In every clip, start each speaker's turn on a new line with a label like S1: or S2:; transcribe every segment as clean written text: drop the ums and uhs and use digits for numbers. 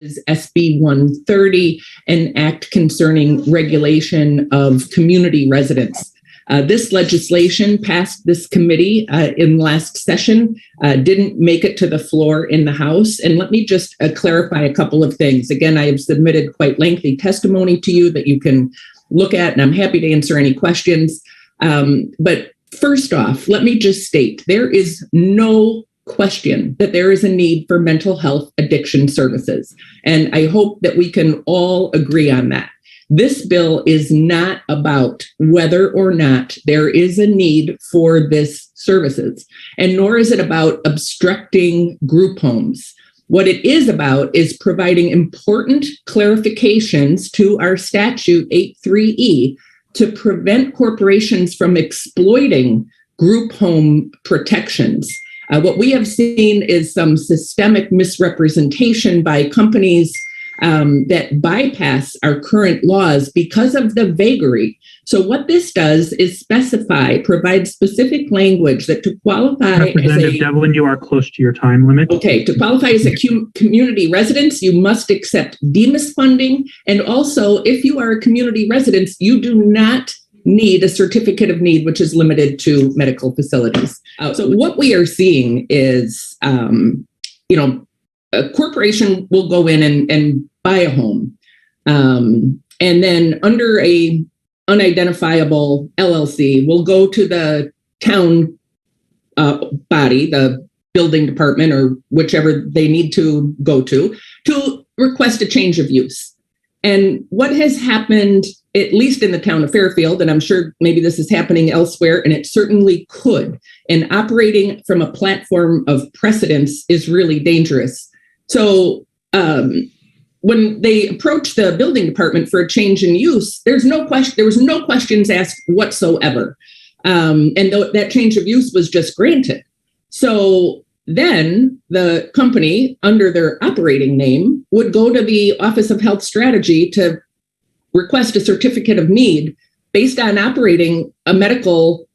S1: is SB 130, an act concerning regulation of community residents. This legislation passed this committee in last session, didn't make it to the floor in the House. And let me just clarify a couple of things. Again, I have submitted quite lengthy testimony to you that you can look at, and I'm happy to answer any questions. But first off, let me just state, there is no question that there is a need for mental health addiction services. And I hope that we can all agree on that. This bill is not about whether or not there is a need for this services, and nor is it about obstructing group homes. What it is about is providing important clarifications to our statute 83E to prevent corporations from exploiting group home protections. What we have seen is some systemic misrepresentation by companies that bypass our current laws because of the vagary. So what this does is provide specific language that to qualify
S2: Representative Devlin, you are close to your time limit.
S1: Okay, to qualify as a community residence, you must accept DEMIS funding. And also, if you are a community resident, you do not need a certificate of need, which is limited to medical facilities. So what we are seeing is, a corporation will go in and buy a home. And then under a unidentifiable LLC, will go to the town body, the building department, or whichever they need to go to request a change of use. And what has happened, at least in the town of Fairfield, and I'm sure maybe this is happening elsewhere, and it certainly could, and operating from a platform of precedence is really dangerous. So when they approached the building department for a change in use, there was no questions asked whatsoever. And that change of use was just granted. So then the company, under their operating name, would go to the Office of Health Strategy to request a certificate of need based on operating a medical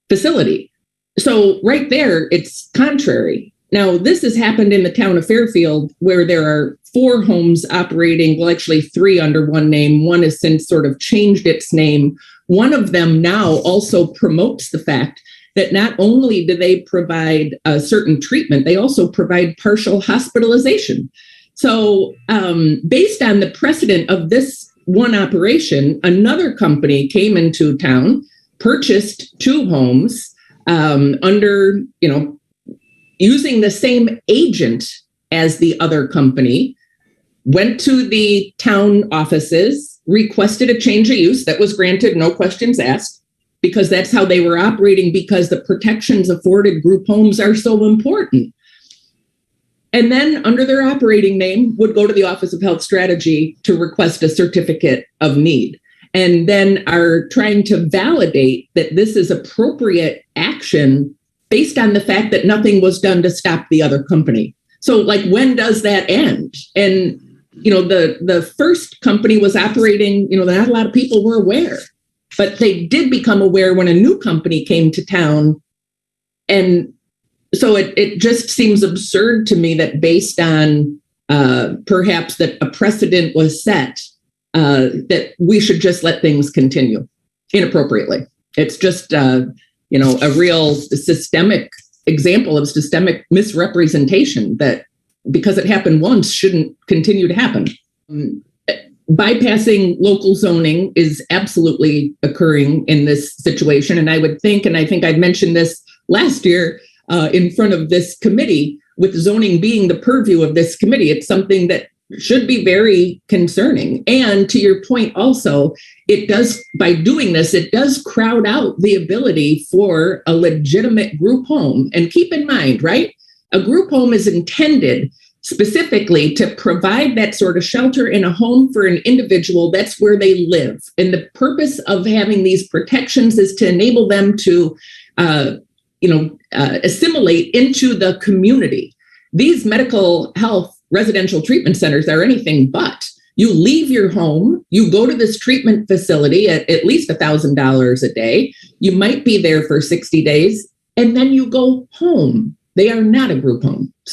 S1: facility. So right there, it's contrary. Now, this has happened in the town of Fairfield, where there are 4 homes operating, well, actually 3 under one name. One has since sort of changed its name. One of them now also promotes the fact that not only do they provide a certain treatment, they also provide partial hospitalization. So based on the precedent of this one operation, another company came into town, purchased 2 homes under, using the same agent as the other company, went to the town offices, requested a change of use that was granted, no questions asked, because that's how they were operating, because the protections afforded group homes are so important. And then under their operating name would go to the Office of Health Strategy to request a certificate of need, and then are trying to validate that this is appropriate action based on the fact that nothing was done to stop the other company. So when does that end? And, the first company was operating, not a lot of people were aware, but they did become aware when a new company came to town. And so it just seems absurd to me that based on perhaps that a precedent was set, that we should just let things continue inappropriately. It's just, a real systemic example of systemic misrepresentation that, because it happened once, shouldn't continue to happen. Bypassing local zoning is absolutely occurring in this situation. And I would think, and I think I'd mentioned this last year in front of this committee, with zoning being the purview of this committee, it's something that should be very concerning. And to your point also, it does, by doing this, it does crowd out the ability for a legitimate group home. And keep in mind, right, a group home is intended specifically to provide that sort of shelter in a home for an individual. That's where they live. And the purpose of having these protections is to enable them to, assimilate into the community. These medical health residential treatment centers are anything but. You leave your home, you go to this treatment facility at least $1,000 a day. You might be there for 60 days, and then you go home. They are not a group home.